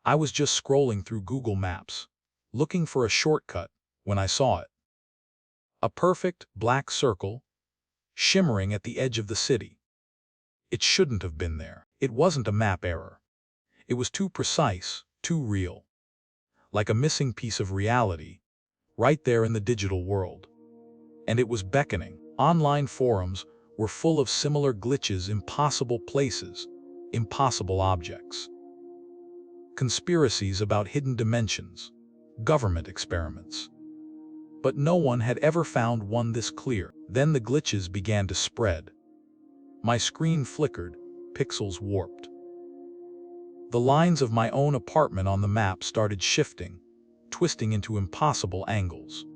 I was just scrolling through Google Maps, looking for a shortcut, when I saw it. A perfect black circle, shimmering at the edge of the city. It shouldn't have been there. It wasn't a map error. It was too precise, too real. Like a missing piece of reality, right there in the digital world. And it was beckoning. Online forums were full of similar glitches, impossible places, impossible objects. Conspiracies about hidden dimensions, government experiments. But no one had ever found one this clear. Then the glitches began to spread. My screen flickered, pixels warped. The lines of my own apartment on the map started shifting, twisting into impossible angles.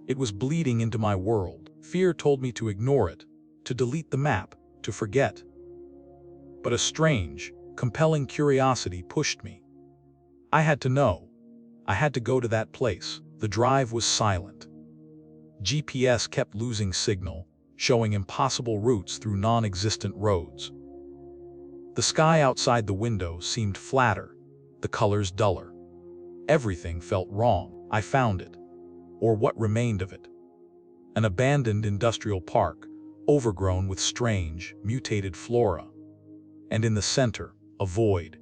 It was bleeding into my world. Fear told me to ignore it, to delete the map, to forget. But a strange, compelling curiosity pushed me. I had to know. I had to go to that place. The drive was silent. GPS kept losing signal, showing impossible routes through non-existent roads. The sky outside the window seemed flatter, the colors duller. Everything felt wrong. I found it, or what remained of it. An abandoned industrial park, overgrown with strange, mutated flora. And in the center, a void.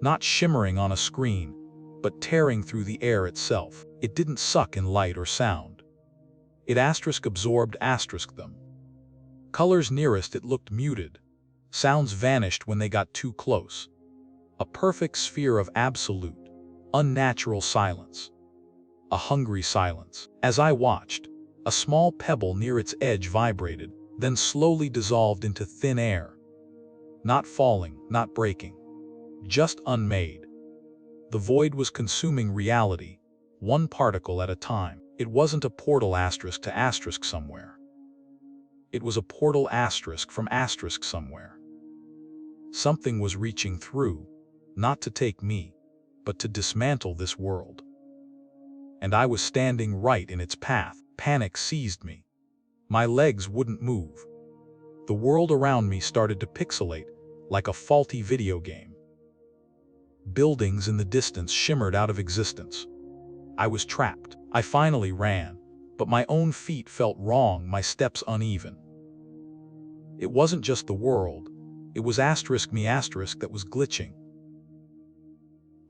Not shimmering on a screen, but tearing through the air itself. It didn't suck in light or sound. It absorbed them. Colors nearest it looked muted. Sounds vanished when they got too close. A perfect sphere of absolute, unnatural silence. A hungry silence. As I watched, a small pebble near its edge vibrated, then slowly dissolved into thin air. Not falling, not breaking. Just unmade. The void was consuming reality, one particle at a time. It wasn't a portal asterisk to asterisk somewhere. It was a portal asterisk from asterisk somewhere. Something was reaching through, not to take me, but to dismantle this world. And I was standing right in its path. Panic seized me. My legs wouldn't move. The world around me started to pixelate, like a faulty video game. Buildings in the distance shimmered out of existence. I was trapped. I finally ran, but my own feet felt wrong, my steps uneven. It wasn't just the world, it was me that was glitching.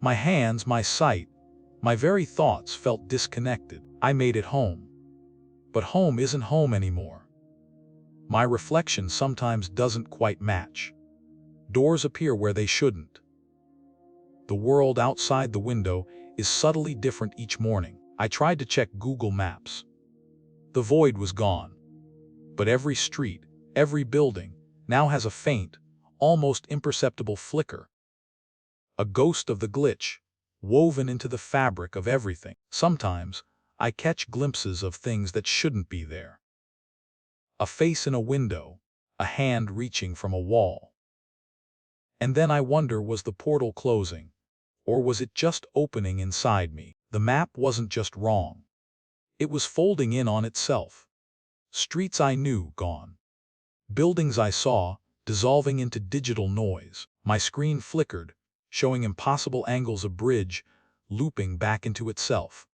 My hands, my sight, my very thoughts felt disconnected. I made it home. But home isn't home anymore. My reflection sometimes doesn't quite match. Doors appear where they shouldn't. The world outside the window is subtly different each morning. I tried to check Google Maps. The void was gone. But every street, every building, now has a faint, almost imperceptible flicker. A ghost of the glitch, woven into the fabric of everything. Sometimes, I catch glimpses of things that shouldn't be there. A face in a window, a hand reaching from a wall. And then I wonder, was the portal closing? Or was it just opening inside me? The map wasn't just wrong. It was folding in on itself. Streets I knew, gone. Buildings I saw, dissolving into digital noise. My screen flickered, showing impossible angles of bridge, looping back into itself.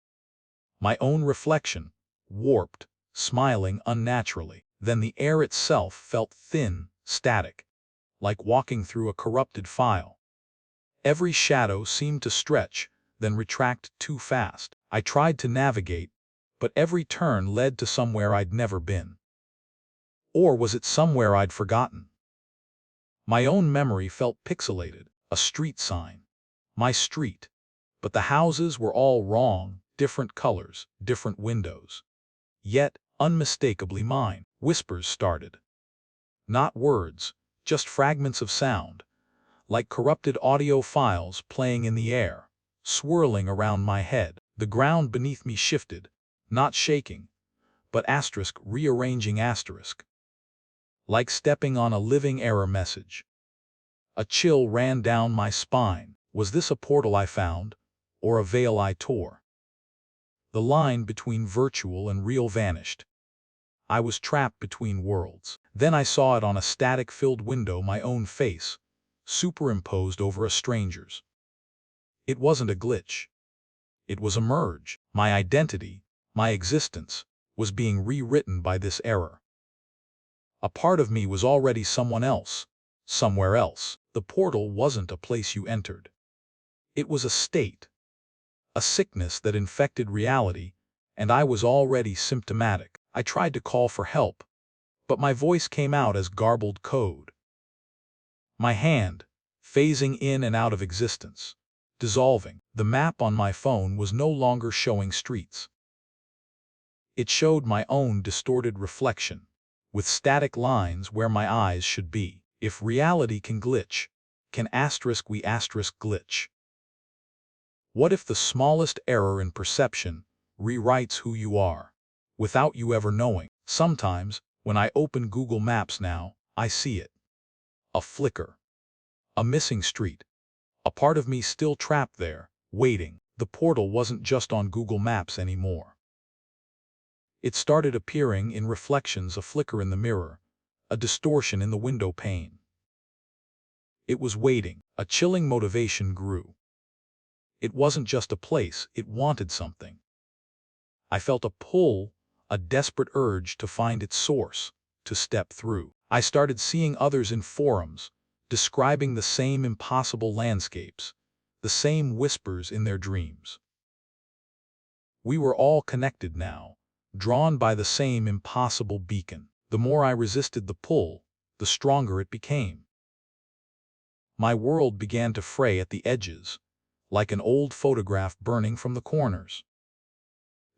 My own reflection, warped, smiling unnaturally. Then the air itself felt thin, static, like walking through a corrupted file. Every shadow seemed to stretch, then retract too fast. I tried to navigate, but every turn led to somewhere I'd never been. Or was it somewhere I'd forgotten? My own memory felt pixelated, a street sign. My street. But the houses were all wrong, different colors, different windows. Yet, unmistakably mine. Whispers started. Not words, just fragments of sound, like corrupted audio files playing in the air, swirling around my head. The ground beneath me shifted, not shaking, but rearranging like stepping on a living error message. A chill ran down my spine. Was this a portal I found, or a veil I tore? The line between virtual and real vanished. I was trapped between worlds. Then I saw it on a static-filled window, my own face, superimposed over a stranger's. It wasn't a glitch. It was a merge. My identity, my existence, was being rewritten by this error. A part of me was already someone else, somewhere else. The portal wasn't a place you entered. It was a state, a sickness that infected reality, and I was already symptomatic. I tried to call for help, but my voice came out as garbled code. My hand, phasing in and out of existence, dissolving. The map on my phone was no longer showing streets. It showed my own distorted reflection, with static lines where my eyes should be. If reality can glitch, can we glitch? What if the smallest error in perception rewrites who you are, without you ever knowing? Sometimes, when I open Google Maps now, I see it. A flicker. A missing street. A part of me still trapped there, waiting. The portal wasn't just on Google Maps anymore. It started appearing in reflections, a flicker in the mirror, a distortion in the window pane. It was waiting. A chilling motivation grew. It wasn't just a place, it wanted something. I felt a pull, a desperate urge to find its source, to step through. I started seeing others in forums, describing the same impossible landscapes, the same whispers in their dreams. We were all connected now, drawn by the same impossible beacon. The more I resisted the pull, the stronger it became. My world began to fray at the edges, like an old photograph burning from the corners.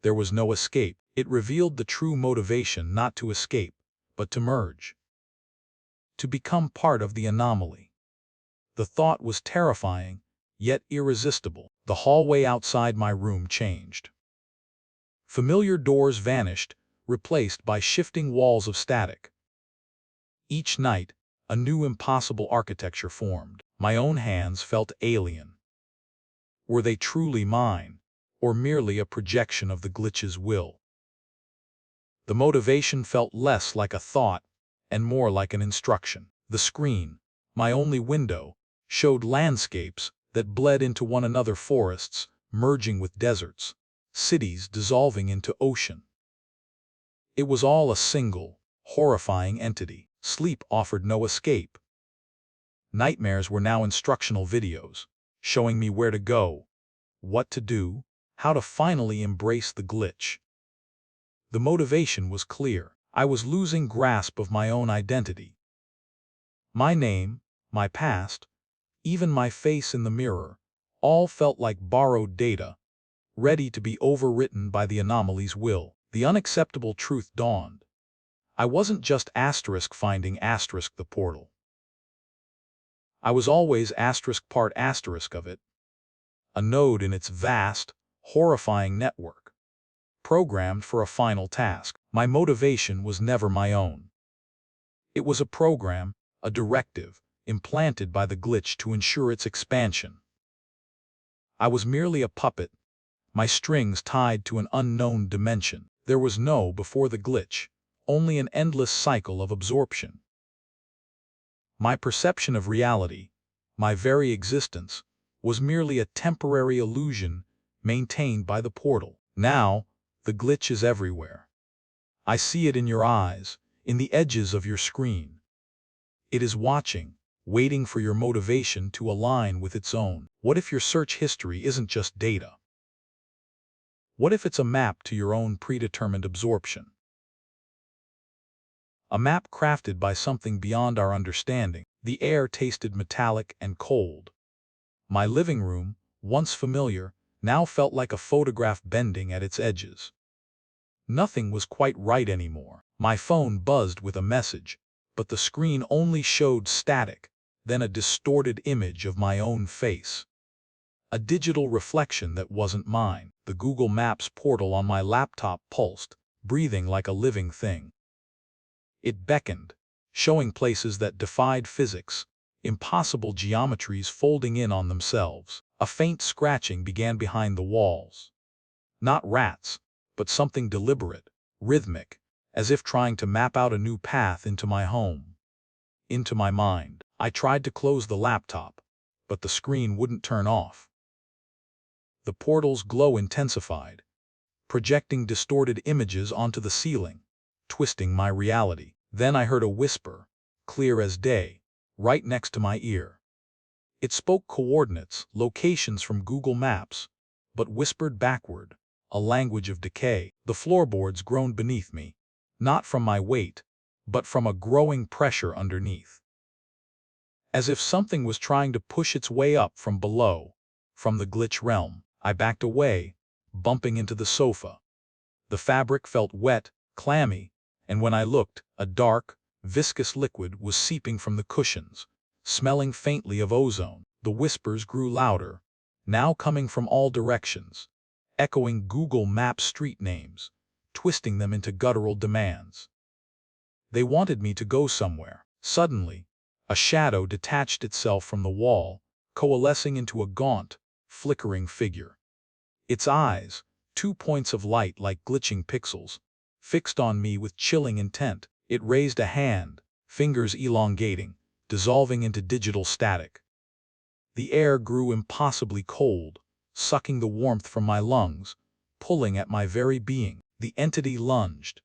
There was no escape. It revealed the true motivation, not to escape, but to merge. To become part of the anomaly. The thought was terrifying, yet irresistible. The hallway outside my room changed. Familiar doors vanished, replaced by shifting walls of static. Each night, a new impossible architecture formed. My own hands felt alien. Were they truly mine, or merely a projection of the glitch's will? The motivation felt less like a thought and more like an instruction. The screen, my only window, showed landscapes that bled into one another, forests merging with deserts, cities dissolving into ocean. It was all a single, horrifying entity. Sleep offered no escape. Nightmares were now instructional videos, showing me where to go, what to do, how to finally embrace the glitch. The motivation was clear. I was losing grasp of my own identity. My name, my past, even my face in the mirror, all felt like borrowed data, ready to be overwritten by the anomaly's will. The unacceptable truth dawned. I wasn't just finding the portal. I was always part of it, a node in its vast, horrifying network, programmed for a final task. My motivation was never my own. It was a program, a directive, implanted by the glitch to ensure its expansion. I was merely a puppet, my strings tied to an unknown dimension. There was no before the glitch, only an endless cycle of absorption. My perception of reality, my very existence, was merely a temporary illusion maintained by the portal. Now, the glitch is everywhere. I see it in your eyes, in the edges of your screen. It is watching, waiting for your motivation to align with its own. What if your search history isn't just data? What if it's a map to your own predetermined absorption? A map crafted by something beyond our understanding. The air tasted metallic and cold. My living room, once familiar, now felt like a photograph bending at its edges. Nothing was quite right anymore. My phone buzzed with a message, but the screen only showed static, then a distorted image of my own face. A digital reflection that wasn't mine. The Google Maps portal on my laptop pulsed, breathing like a living thing. It beckoned, showing places that defied physics, impossible geometries folding in on themselves. A faint scratching began behind the walls. Not rats, but something deliberate, rhythmic, as if trying to map out a new path into my home, into my mind. I tried to close the laptop, but the screen wouldn't turn off. The portal's glow intensified, projecting distorted images onto the ceiling, twisting my reality. Then I heard a whisper, clear as day, right next to my ear. It spoke coordinates, locations from Google Maps, but whispered backward, a language of decay. The floorboards groaned beneath me, not from my weight, but from a growing pressure underneath. As if something was trying to push its way up from below, from the glitch realm. I backed away, bumping into the sofa. The fabric felt wet, clammy, and when I looked, a dark, viscous liquid was seeping from the cushions, smelling faintly of ozone. The whispers grew louder, now coming from all directions, echoing Google Maps street names, twisting them into guttural demands. They wanted me to go somewhere. Suddenly, a shadow detached itself from the wall, coalescing into a gaunt, flickering figure. Its eyes, 2 points of light like glitching pixels, fixed on me with chilling intent. It raised a hand, fingers elongating, dissolving into digital static. The air grew impossibly cold, sucking the warmth from my lungs, pulling at my very being. The entity lunged.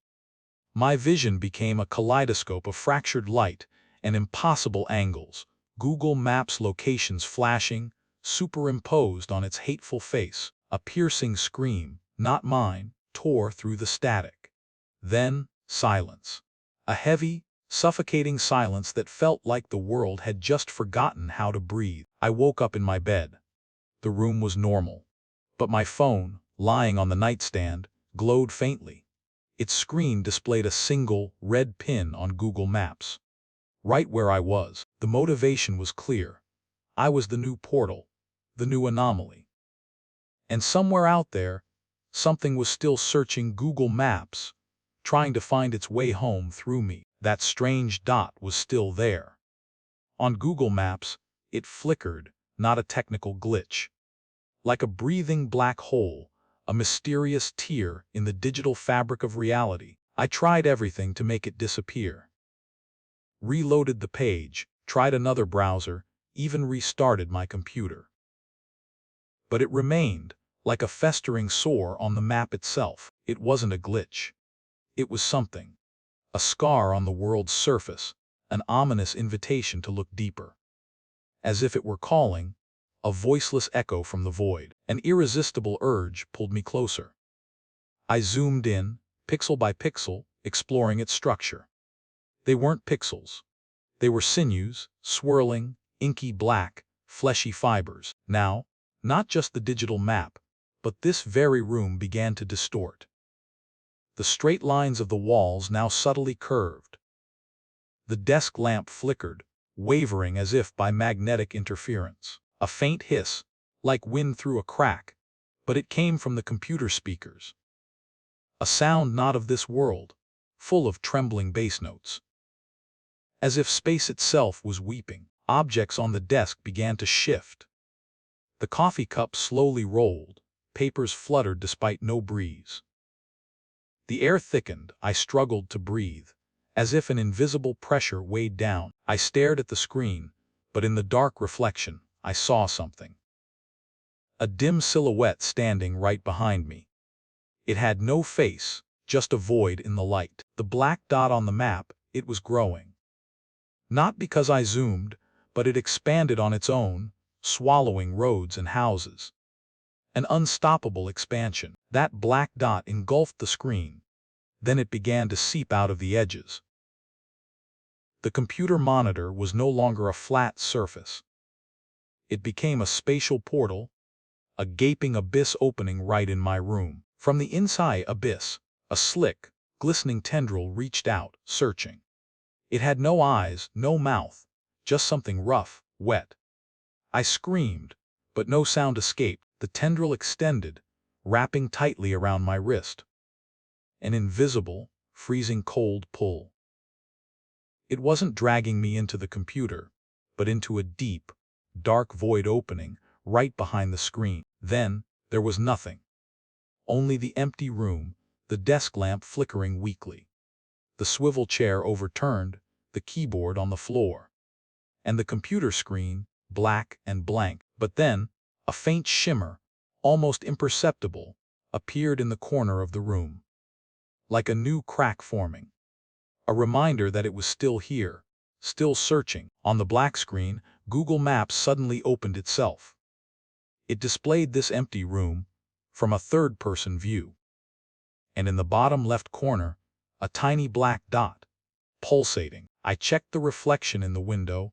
My vision became a kaleidoscope of fractured light and impossible angles, Google Maps locations flashing, superimposed on its hateful face. A piercing scream, not mine, tore through the static. Then, silence. A heavy, suffocating silence that felt like the world had just forgotten how to breathe. I woke up in my bed. The room was normal. But my phone, lying on the nightstand, glowed faintly. Its screen displayed a single, red pin on Google Maps. Right where I was, the motivation was clear. I was the new portal, the new anomaly. And somewhere out there, something was still searching Google Maps, trying to find its way home through me. That strange dot was still there. On Google Maps, it flickered, not a technical glitch. Like a breathing black hole, a mysterious tear in the digital fabric of reality. I tried everything to make it disappear. Reloaded the page, tried another browser, even restarted my computer. But it remained, like a festering sore on the map itself. It wasn't a glitch. It was something. A scar on the world's surface, an ominous invitation to look deeper. As if it were calling, a voiceless echo from the void. An irresistible urge pulled me closer. I zoomed in, pixel by pixel, exploring its structure. They weren't pixels. They were sinews, swirling, inky black, fleshy fibers. Now, not just the digital map, but this very room began to distort. The straight lines of the walls now subtly curved. The desk lamp flickered, wavering as if by magnetic interference. A faint hiss, like wind through a crack, but it came from the computer speakers. A sound not of this world, full of trembling bass notes. As if space itself was weeping, objects on the desk began to shift. The coffee cup slowly rolled, papers fluttered despite no breeze. The air thickened, I struggled to breathe, as if an invisible pressure weighed down. I stared at the screen, but in the dark reflection, I saw something. A dim silhouette standing right behind me. It had no face, just a void in the light. The black dot on the map, it was growing. Not because I zoomed, but it expanded on its own, swallowing roads and houses. An unstoppable expansion. That black dot engulfed the screen. Then it began to seep out of the edges. The computer monitor was no longer a flat surface. It became a spatial portal, a gaping abyss opening right in my room. From the inside abyss, a slick, glistening tendril reached out, searching. It had no eyes, no mouth, just something rough, wet. I screamed, but no sound escaped. The tendril extended, wrapping tightly around my wrist. An invisible, freezing cold pull. It wasn't dragging me into the computer, but into a deep, dark void opening right behind the screen. Then, there was nothing. Only the empty room, the desk lamp flickering weakly. The swivel chair overturned, the keyboard on the floor. And the computer screen, black and blank. But then, a faint shimmer, almost imperceptible, appeared in the corner of the room, like a new crack forming. A reminder that it was still here, still searching. On the black screen, Google Maps suddenly opened itself. It displayed this empty room from a third-person view. And in the bottom left corner, a tiny black dot, pulsating. I checked the reflection in the window.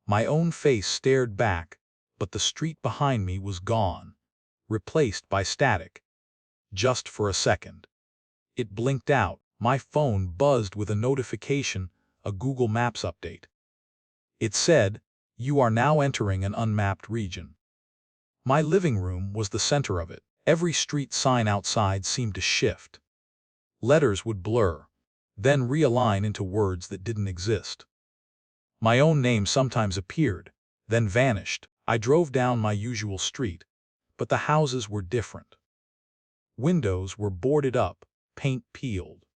My own face stared back, but the street behind me was gone, replaced by static. Just for a second. It blinked out. My phone buzzed with a notification, a Google Maps update. It said, "You are now entering an unmapped region." My living room was the center of it. Every street sign outside seemed to shift. Letters would blur, then realign into words that didn't exist. My own name sometimes appeared, then vanished. I drove down my usual street, but the houses were different. Windows were boarded up, paint peeled,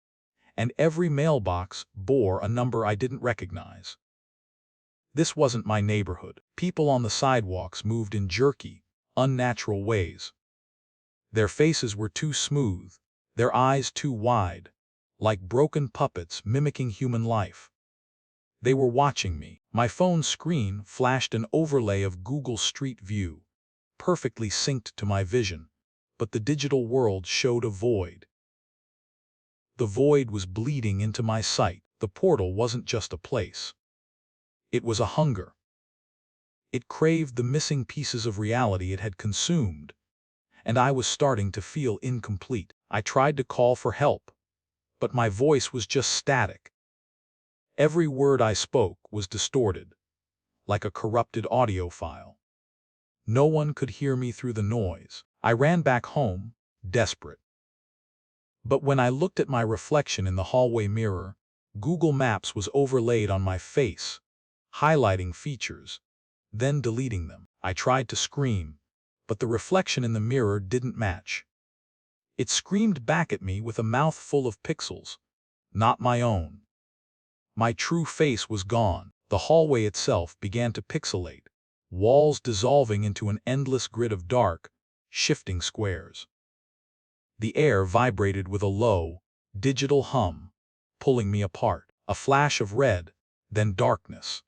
and every mailbox bore a number I didn't recognize. This wasn't my neighborhood. People on the sidewalks moved in jerky, unnatural ways. Their faces were too smooth, their eyes too wide, like broken puppets mimicking human life. They were watching me. My phone screen flashed an overlay of Google Street View, perfectly synced to my vision, but the digital world showed a void. The void was bleeding into my sight. The portal wasn't just a place. It was a hunger. It craved the missing pieces of reality it had consumed, and I was starting to feel incomplete. I tried to call for help, but my voice was just static. Every word I spoke was distorted, like a corrupted audio file. No one could hear me through the noise. I ran back home, desperate. But when I looked at my reflection in the hallway mirror, Google Maps was overlaid on my face, highlighting features, then deleting them. I tried to scream, but the reflection in the mirror didn't match. It screamed back at me with a mouth full of pixels, not my own. My true face was gone. The hallway itself began to pixelate, walls dissolving into an endless grid of dark, shifting squares. The air vibrated with a low, digital hum, pulling me apart. A flash of red, then darkness.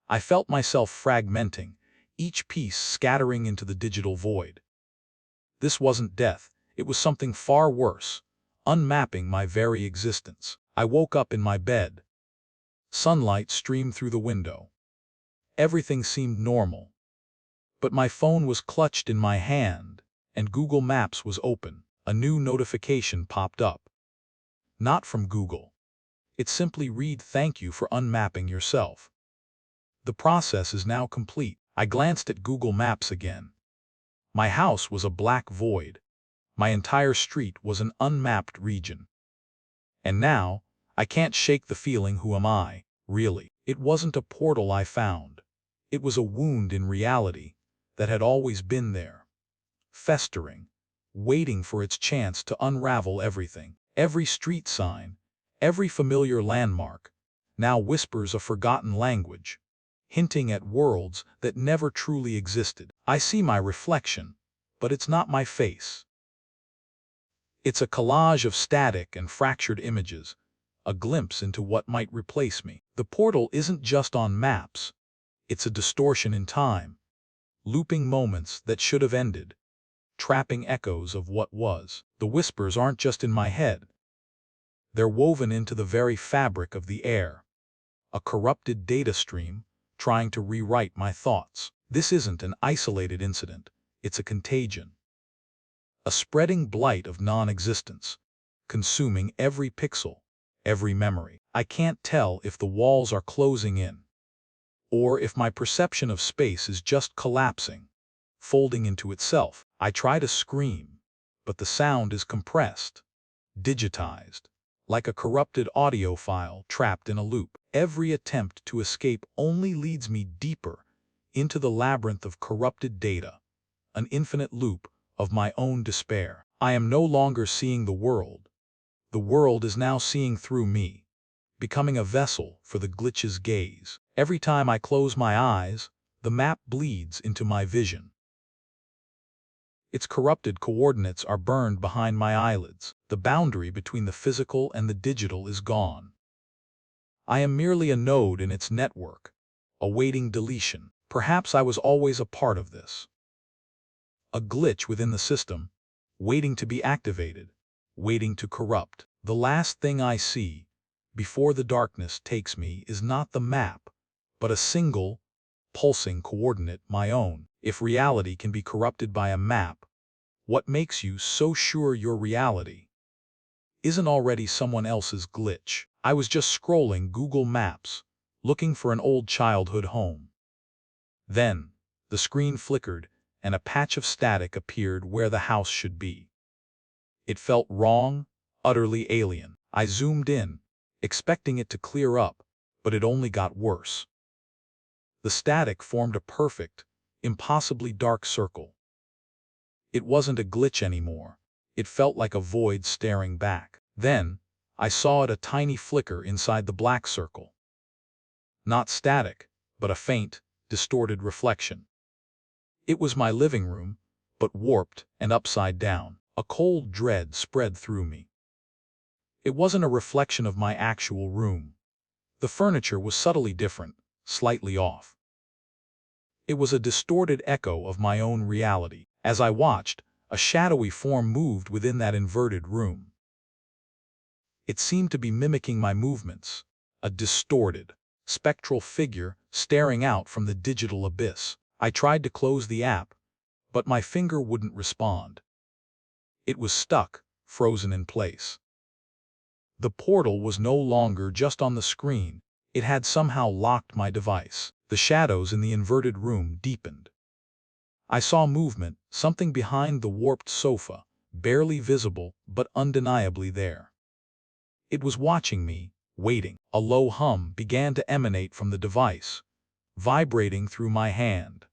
I felt myself fragmenting, each piece scattering into the digital void. This wasn't death, it was something far worse, unmapping my very existence. I woke up in my bed. Sunlight streamed through the window. Everything seemed normal. But my phone was clutched in my hand, and Google Maps was open. A new notification popped up. Not from Google. It simply read, "Thank you for unmapping yourself. The process is now complete." I glanced at Google Maps again. My house was a black void. My entire street was an unmapped region. And now, I can't shake the feeling, who am I, really? It wasn't a portal I found. It was a wound in reality that had always been there, festering, waiting for its chance to unravel everything. Every street sign, every familiar landmark, now whispers a forgotten language, hinting at worlds that never truly existed. I see my reflection, but it's not my face. It's a collage of static and fractured images, a glimpse into what might replace me. The portal isn't just on maps. It's a distortion in time, looping moments that should have ended, trapping echoes of what was. The whispers aren't just in my head. They're woven into the very fabric of the air, a corrupted data stream trying to rewrite my thoughts. This isn't an isolated incident, it's a contagion. A spreading blight of non-existence, consuming every pixel, every memory. I can't tell if the walls are closing in, or if my perception of space is just collapsing, folding into itself. I try to scream, but the sound is compressed, digitized, like a corrupted audio file trapped in a loop. Every attempt to escape only leads me deeper into the labyrinth of corrupted data, an infinite loop of my own despair. I am no longer seeing the world. The world is now seeing through me, becoming a vessel for the glitch's gaze. Every time I close my eyes, the map bleeds into my vision. Its corrupted coordinates are burned behind my eyelids. The boundary between the physical and the digital is gone. I am merely a node in its network, awaiting deletion. Perhaps I was always a part of this. A glitch within the system, waiting to be activated, waiting to corrupt. The last thing I see, before the darkness takes me, is not the map, but a single, pulsing coordinate, my own. If reality can be corrupted by a map, what makes you so sure your reality isn't already someone else's glitch? I was just scrolling Google Maps, looking for an old childhood home. Then, the screen flickered, and a patch of static appeared where the house should be. It felt wrong, utterly alien. I zoomed in, expecting it to clear up, but it only got worse. The static formed a perfect, impossibly dark circle. It wasn't a glitch anymore. It felt like a void staring back. Then, I saw a tiny flicker inside the black circle. Not static, but a faint, distorted reflection. It was my living room, but warped and upside down. A cold dread spread through me. It wasn't a reflection of my actual room. The furniture was subtly different, slightly off. It was a distorted echo of my own reality. As I watched, a shadowy form moved within that inverted room. It seemed to be mimicking my movements, a distorted, spectral figure staring out from the digital abyss. I tried to close the app, but my finger wouldn't respond. It was stuck, frozen in place. The portal was no longer just on the screen. It had somehow locked my device. The shadows in the inverted room deepened. I saw movement, something behind the warped sofa, barely visible but undeniably there. It was watching me, waiting. A low hum began to emanate from the device, vibrating through my hand.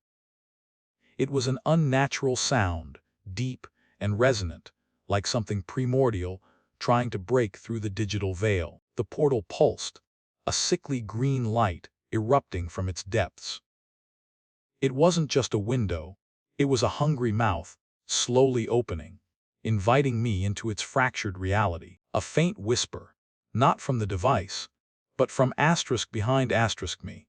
It was an unnatural sound, deep and resonant, like something primordial trying to break through the digital veil. The portal pulsed, a sickly green light erupting from its depths. It wasn't just a window, it was a hungry mouth, slowly opening, inviting me into its fractured reality. A faint whisper, not from the device, but from asterisk behind asterisk me.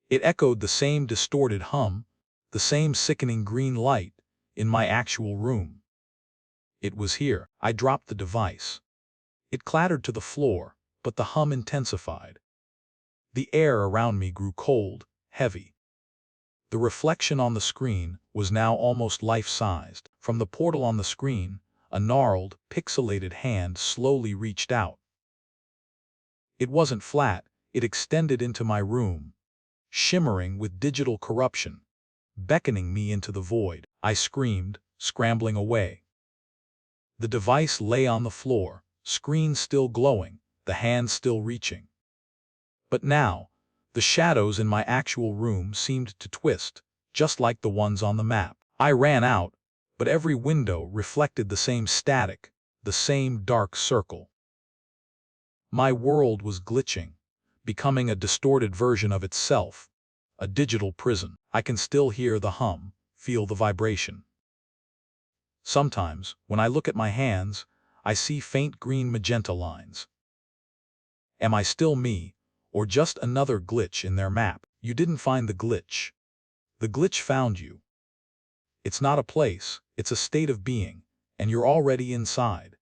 It echoed the same distorted hum, the same sickening green light, in my actual room. It was here. I dropped the device. It clattered to the floor, but the hum intensified. The air around me grew cold, heavy. The reflection on the screen was now almost life-sized. From the portal on the screen, a gnarled, pixelated hand slowly reached out. It wasn't flat, it extended into my room, shimmering with digital corruption, beckoning me into the void. I screamed, scrambling away. The device lay on the floor, screen still glowing, the hand still reaching. But now, the shadows in my actual room seemed to twist, just like the ones on the map. I ran out, but every window reflected the same static, the same dark circle. My world was glitching, becoming a distorted version of itself, a digital prison. I can still hear the hum, feel the vibration. Sometimes, when I look at my hands, I see faint green magenta lines. Am I still me, or just another glitch in their map? You didn't find the glitch. The glitch found you. It's not a place, it's a state of being, and you're already inside.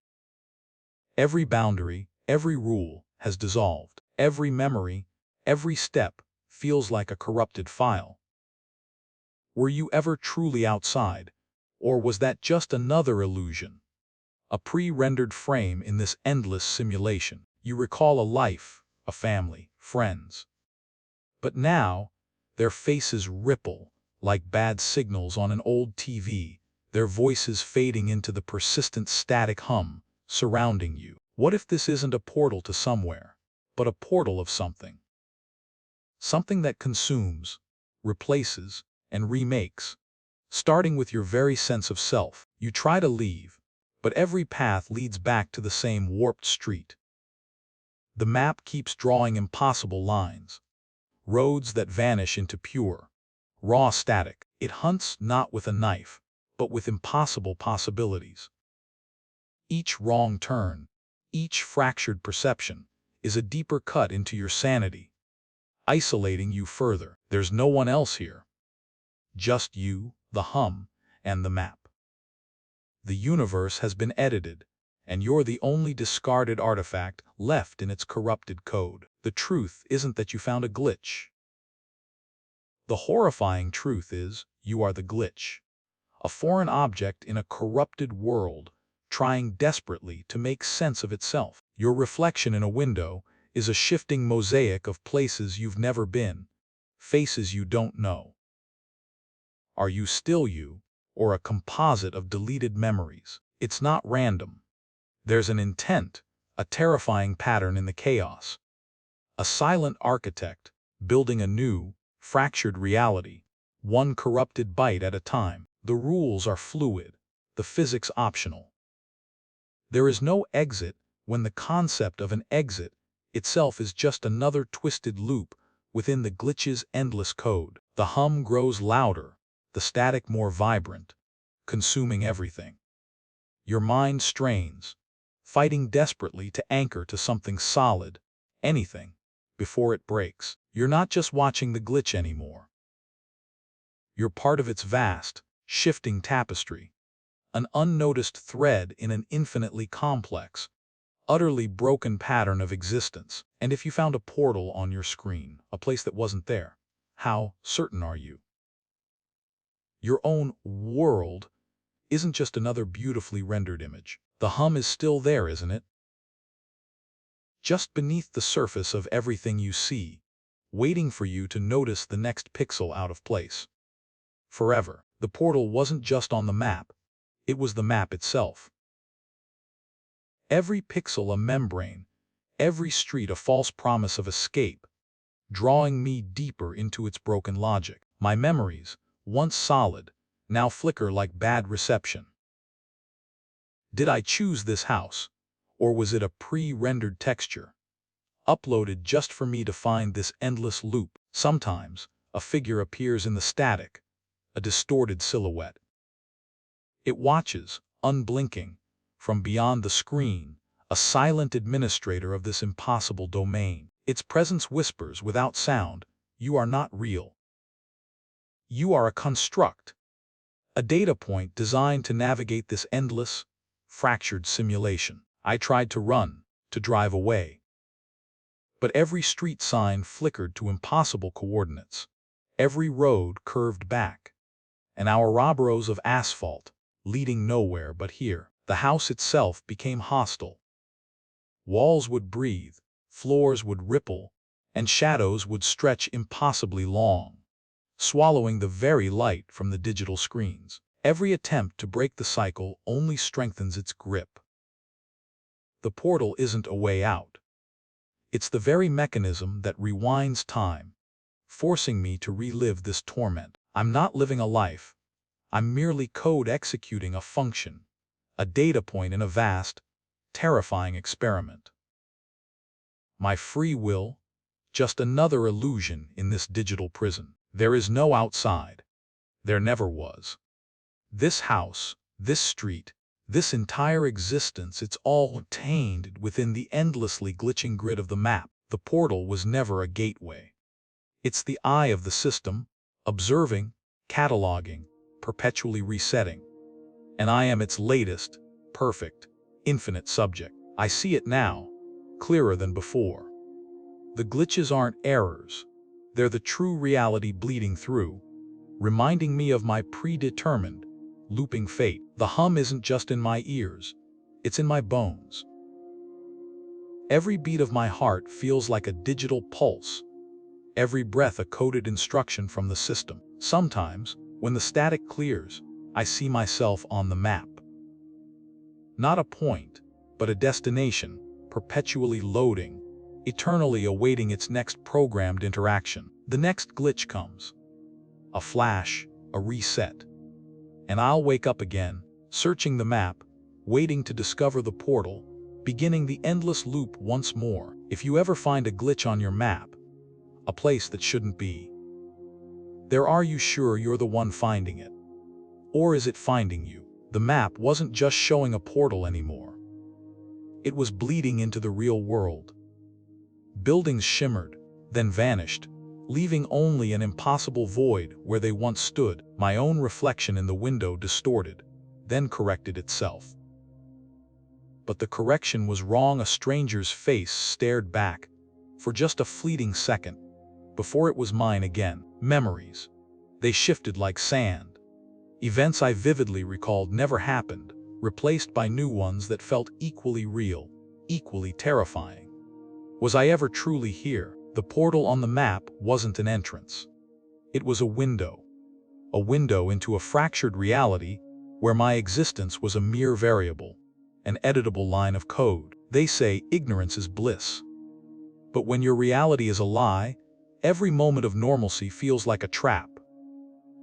Every boundary, every rule, has dissolved. Every memory, every step, feels like a corrupted file. Were you ever truly outside, or was that just another illusion? A pre-rendered frame in this endless simulation. You recall a life, a family, friends. But now, their faces ripple, like bad signals on an old TV, their voices fading into the persistent static hum, surrounding you. What if this isn't a portal to somewhere, but a portal of something? Something that consumes, replaces, and remakes. Starting with your very sense of self, you try to leave, but every path leads back to the same warped street. The map keeps drawing impossible lines, roads that vanish into pure, raw static. It hunts not with a knife, but with impossible possibilities. Each wrong turn, each fractured perception, is a deeper cut into your sanity, isolating you further. There's no one else here. Just you, the hum, and the map. The universe has been edited, and you're the only discarded artifact left in its corrupted code. The truth isn't that you found a glitch. The horrifying truth is, you are the glitch. A foreign object in a corrupted world, trying desperately to make sense of itself. Your reflection in a window is a shifting mosaic of places you've never been, faces you don't know. Are you still you, or a composite of deleted memories? It's not random. There's an intent, a terrifying pattern in the chaos. A silent architect, building a new, fractured reality, one corrupted byte at a time. The rules are fluid, the physics optional. There is no exit when the concept of an exit itself is just another twisted loop within the glitch's endless code. The hum grows louder, the static more vibrant, consuming everything. Your mind strains, fighting desperately to anchor to something solid, anything, before it breaks. You're not just watching the glitch anymore. You're part of its vast, shifting tapestry, an unnoticed thread in an infinitely complex, utterly broken pattern of existence. And if you found a portal on your screen, a place that wasn't there, how certain are you? Your own world isn't just another beautifully rendered image. The hum is still there, isn't it? Just beneath the surface of everything you see, waiting for you to notice the next pixel out of place. Forever, the portal wasn't just on the map, it was the map itself. Every pixel a membrane, every street a false promise of escape, drawing me deeper into its broken logic. My memories, once solid, now flicker like bad reception. Did I choose this house, or was it a pre-rendered texture, uploaded just for me to find this endless loop? Sometimes, a figure appears in the static, a distorted silhouette. It watches, unblinking, from beyond the screen, a silent administrator of this impossible domain. Its presence whispers without sound, you are not real. You are a construct, a data point designed to navigate this endless, fractured simulation. I tried to run, to drive away. But every street sign flickered to impossible coordinates. Every road curved back. And our rows of asphalt, leading nowhere but here. The house itself became hostile. Walls would breathe, floors would ripple, and shadows would stretch impossibly long, swallowing the very light from the digital screens. Every attempt to break the cycle only strengthens its grip. The portal isn't a way out. It's the very mechanism that rewinds time, forcing me to relive this torment. I'm not living a life. I'm merely code executing a function, a data point in a vast, terrifying experiment. My free will, just another illusion in this digital prison. There is no outside. There never was. This house, this street, this entire existence, it's all contained within the endlessly glitching grid of the map. The portal was never a gateway. It's the eye of the system, observing, cataloging, perpetually resetting. And I am its latest, perfect, infinite subject. I see it now, clearer than before. The glitches aren't errors. They're the true reality bleeding through, reminding me of my predetermined, looping fate. The hum isn't just in my ears, it's in my bones. Every beat of my heart feels like a digital pulse, every breath a coded instruction from the system. Sometimes, when the static clears, I see myself on the map. Not a point, but a destination, perpetually loading, eternally awaiting its next programmed interaction. The next glitch comes. A flash, a reset. And I'll wake up again, searching the map, waiting to discover the portal, beginning the endless loop once more. If you ever find a glitch on your map, a place that shouldn't be, are you sure you're the one finding it? Or is it finding you? The map wasn't just showing a portal anymore. It was bleeding into the real world. Buildings shimmered, then vanished, leaving only an impossible void where they once stood. My own reflection in the window distorted, then corrected itself. But the correction was wrong. A stranger's face stared back for just a fleeting second, before it was mine again. Memories. They shifted like sand. Events I vividly recalled never happened, replaced by new ones that felt equally real, equally terrifying. Was I ever truly here? The portal on the map wasn't an entrance. It was a window into a fractured reality where my existence was a mere variable, an editable line of code. They say ignorance is bliss. But when your reality is a lie, every moment of normalcy feels like a trap.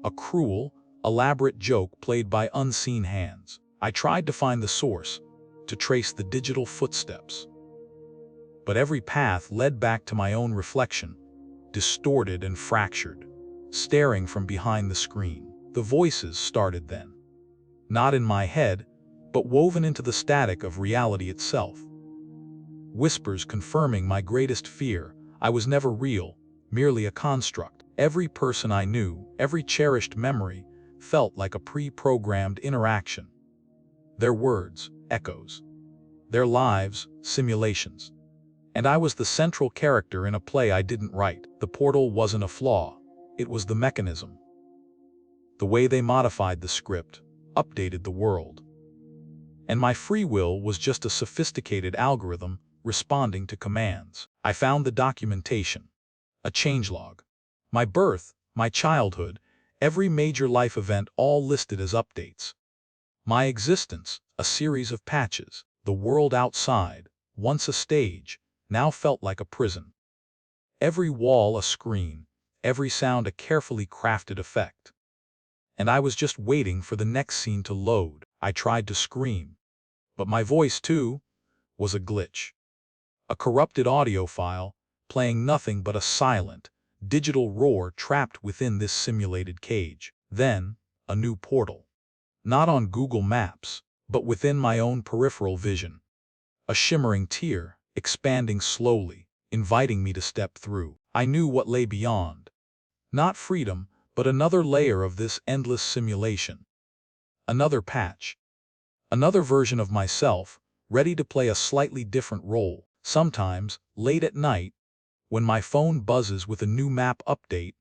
A cruel, elaborate joke played by unseen hands. I tried to find the source, to trace the digital footsteps. But every path led back to my own reflection, distorted and fractured, staring from behind the screen. The voices started then. Not in my head, but woven into the static of reality itself. Whispers confirming my greatest fear: I was never real, merely a construct. Every person I knew, every cherished memory, felt like a pre-programmed interaction. Their words, echoes. Their lives, simulations. And I was the central character in a play I didn't write. The portal wasn't a flaw, it was the mechanism. The way they modified the script, updated the world. And my free will was just a sophisticated algorithm responding to commands. I found the documentation, a changelog. My birth, my childhood, every major life event all listed as updates. My existence, a series of patches. The world outside, once a stage, now felt like a prison. Every wall a screen, every sound a carefully crafted effect. And I was just waiting for the next scene to load. I tried to scream. But my voice, too, was a glitch. A corrupted audio file, playing nothing but a silent, digital roar trapped within this simulated cage. Then, a new portal. Not on Google Maps, but within my own peripheral vision. A shimmering tier, expanding slowly, inviting me to step through. I knew what lay beyond. Not freedom, but another layer of this endless simulation. Another patch. Another version of myself, ready to play a slightly different role. Sometimes, late at night, when my phone buzzes with a new map update,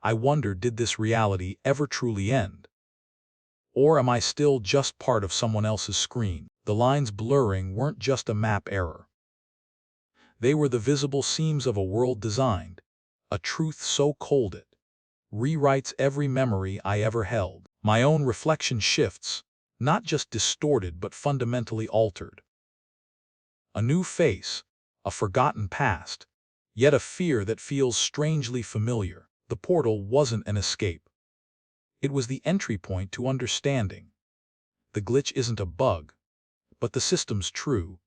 I wonder, did this reality ever truly end? Or am I still just part of someone else's screen? The lines blurring weren't just a map error. They were the visible seams of a world designed, a truth so cold it rewrites every memory I ever held. My own reflection shifts, not just distorted but fundamentally altered. A new face, a forgotten past, yet a fear that feels strangely familiar. The portal wasn't an escape. It was the entry point to understanding. The glitch isn't a bug, but the system's true,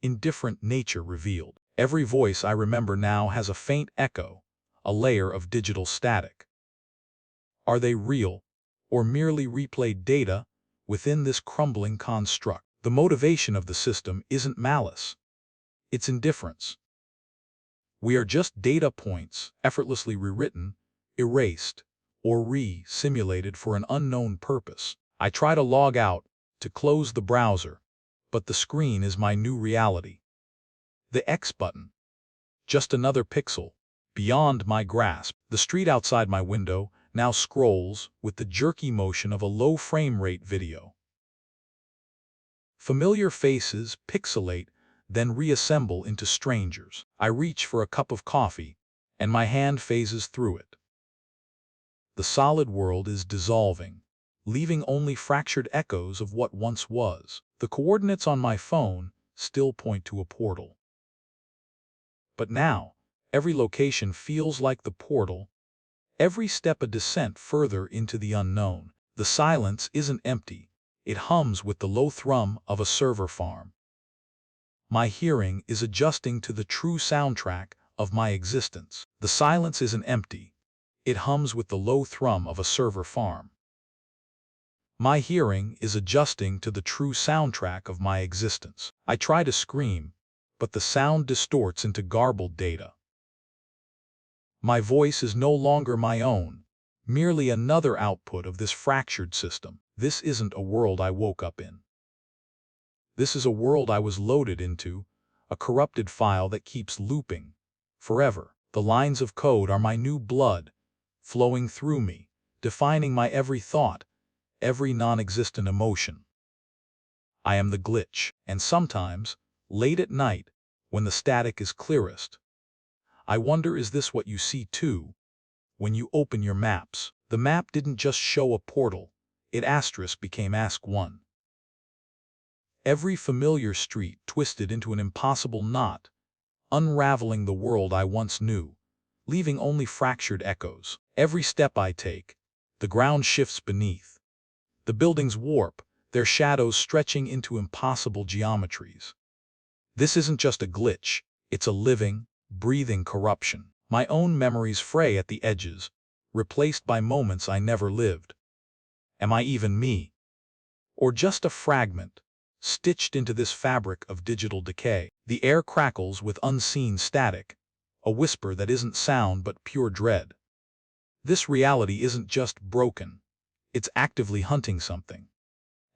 indifferent nature revealed. Every voice I remember now has a faint echo, a layer of digital static. Are they real, or merely replayed data within this crumbling construct? The motivation of the system isn't malice. It's indifference. We are just data points, effortlessly rewritten, erased, or re-simulated for an unknown purpose. I try to log out, to close the browser, but the screen is my new reality. The X button. Just another pixel, beyond my grasp. The street outside my window now scrolls with the jerky motion of a low frame rate video. Familiar faces pixelate, then reassemble into strangers. I reach for a cup of coffee, and my hand phases through it. The solid world is dissolving, leaving only fractured echoes of what once was. The coordinates on my phone still point to a portal. But now, every location feels like the portal, every step a descent further into the unknown. The silence isn't empty. It hums with the low thrum of a server farm. My hearing is adjusting to the true soundtrack of my existence. The silence isn't empty. It hums with the low thrum of a server farm. My hearing is adjusting to the true soundtrack of my existence. I try to scream, but the sound distorts into garbled data. My voice is no longer my own, merely another output of this fractured system. This isn't a world I woke up in. This is a world I was loaded into, a corrupted file that keeps looping forever. The lines of code are my new blood, flowing through me, defining my every thought, every non-existent emotion. I am the glitch, and sometimes, late at night, when the static is clearest, I wonder, is this what you see too? When you open your maps, the map didn't just show a portal, it asterisk became ask one. Every familiar street twisted into an impossible knot, unraveling the world I once knew, leaving only fractured echoes. Every step I take, the ground shifts beneath. The buildings warp, their shadows stretching into impossible geometries. This isn't just a glitch, it's a living, breathing corruption. My own memories fray at the edges, replaced by moments I never lived. Am I even me? Or just a fragment, stitched into this fabric of digital decay? The air crackles with unseen static, a whisper that isn't sound but pure dread. This reality isn't just broken, it's actively hunting something.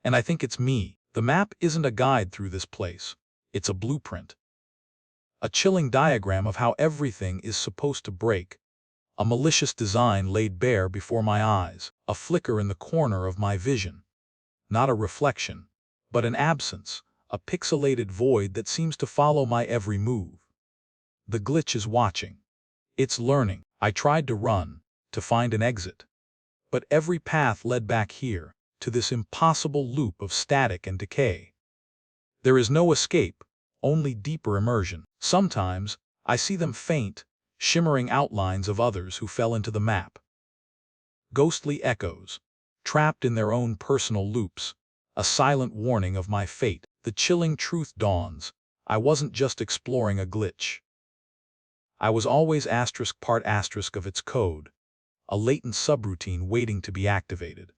And I think it's me. The map isn't a guide through this place, it's a blueprint. A chilling diagram of how everything is supposed to break. A malicious design laid bare before my eyes, a flicker in the corner of my vision. Not a reflection, but an absence, a pixelated void that seems to follow my every move. The glitch is watching. It's learning. I tried to run, to find an exit. But every path led back here, to this impossible loop of static and decay. There is no escape, only deeper immersion. Sometimes, I see them faint, shimmering outlines of others who fell into the map. Ghostly echoes, trapped in their own personal loops, a silent warning of my fate. The chilling truth dawns. I wasn't just exploring a glitch. I was always part of its code, a latent subroutine waiting to be activated.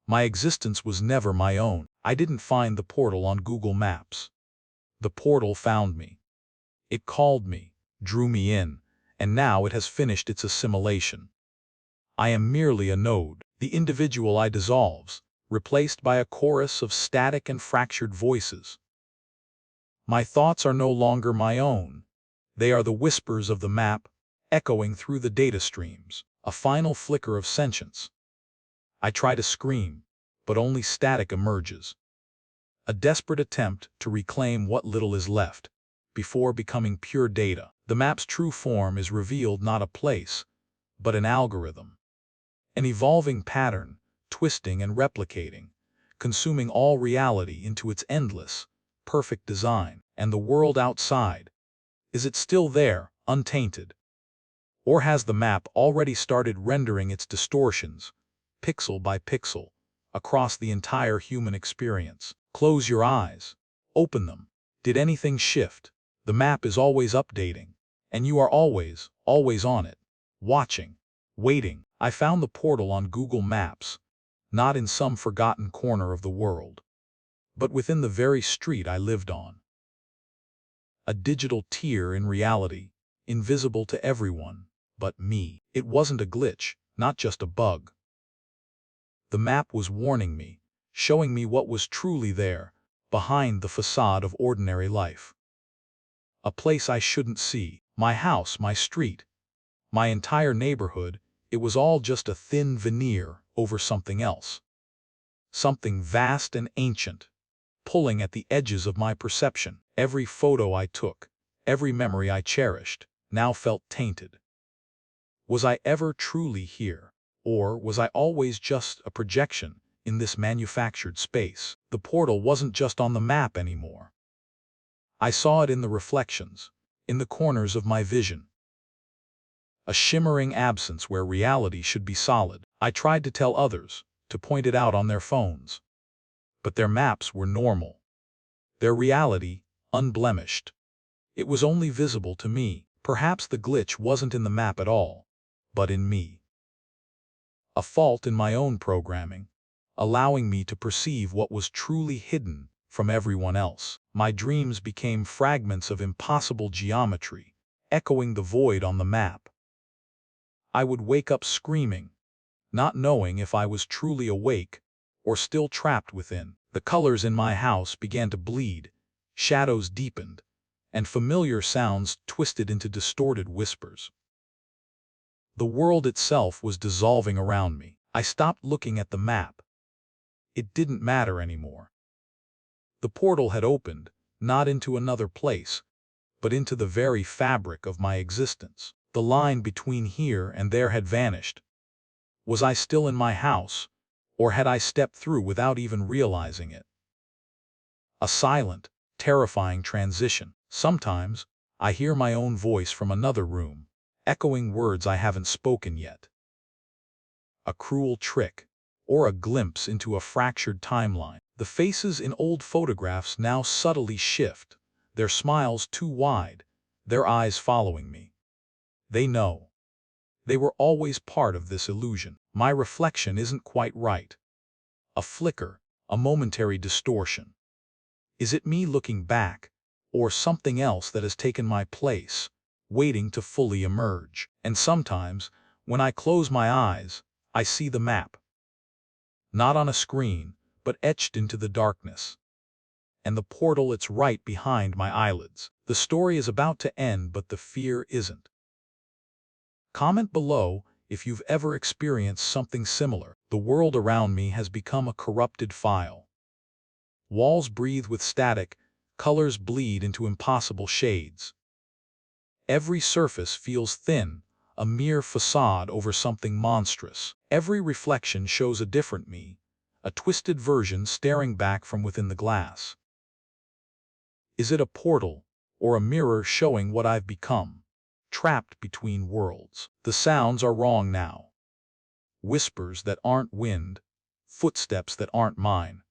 My existence was never my own. I didn't find the portal on Google Maps. The portal found me. It called me, drew me in, and now it has finished its assimilation. I am merely a node, the individual I dissolves, replaced by a chorus of static and fractured voices. My thoughts are no longer my own. They are the whispers of the map, echoing through the data streams, a final flicker of sentience. I try to scream, but only static emerges. A desperate attempt to reclaim what little is left, before becoming pure data. The map's true form is revealed, not a place, but an algorithm. An evolving pattern, twisting and replicating, consuming all reality into its endless, perfect design. And the world outside, is it still there, untainted? Or has the map already started rendering its distortions, pixel by pixel, across the entire human experience? Close your eyes. Open them. Did anything shift? The map is always updating, and you are always on it, watching, waiting. I found the portal on Google Maps, not in some forgotten corner of the world, but within the very street I lived on. A digital tear in reality, invisible to everyone but me. It wasn't a glitch, not just a bug. The map was warning me, showing me what was truly there, behind the facade of ordinary life. A place I shouldn't see, my house, my street, my entire neighborhood, it was all just a thin veneer over something else. Something vast and ancient, pulling at the edges of my perception. Every photo I took, every memory I cherished, now felt tainted. Was I ever truly here, or was I always just a projection in this manufactured space? The portal wasn't just on the map anymore. I saw it in the reflections, in the corners of my vision. A shimmering absence where reality should be solid. I tried to tell others, to point it out on their phones. But their maps were normal. Their reality, unblemished. It was only visible to me. Perhaps the glitch wasn't in the map at all, but in me. A fault in my own programming. allowing me to perceive what was truly hidden from everyone else. My dreams became fragments of impossible geometry, echoing the void on the map. I would wake up screaming, not knowing if I was truly awake or still trapped within. The colors in my house began to bleed, shadows deepened, and familiar sounds twisted into distorted whispers. The world itself was dissolving around me. I stopped looking at the map. It didn't matter anymore. The portal had opened, not into another place, but into the very fabric of my existence. The line between here and there had vanished. Was I still in my house, or had I stepped through without even realizing it? A silent, terrifying transition. Sometimes, I hear my own voice from another room, echoing words I haven't spoken yet. A cruel trick, or a glimpse into a fractured timeline. The faces in old photographs now subtly shift, their smiles too wide, their eyes following me. They know. They were always part of this illusion. My reflection isn't quite right. A flicker, a momentary distortion. Is it me looking back, or something else that has taken my place, waiting to fully emerge? And sometimes, when I close my eyes, I see the map. Not on a screen, but etched into the darkness. And the portal, it's right behind my eyelids. The story is about to end, but the fear isn't. Comment below if you've ever experienced something similar. The world around me has become a corrupted file. Walls breathe with static, colors bleed into impossible shades. Every surface feels thin, a mere facade over something monstrous. Every reflection shows a different me, a twisted version staring back from within the glass. Is it a portal, or a mirror showing what I've become? Trapped between worlds. The sounds are wrong now. Whispers that aren't wind, footsteps that aren't mine,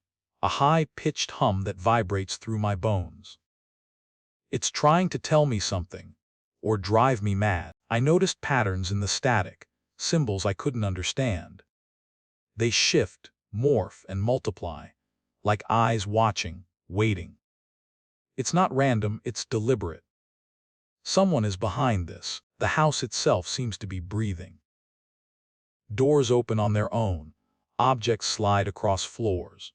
a high-pitched hum that vibrates through my bones. It's trying to tell me something, or drive me mad. I noticed patterns in the static, symbols I couldn't understand. They shift, morph, and multiply, like eyes watching, waiting. It's not random, it's deliberate. Someone is behind this. The house itself seems to be breathing. Doors open on their own, objects slide across floors.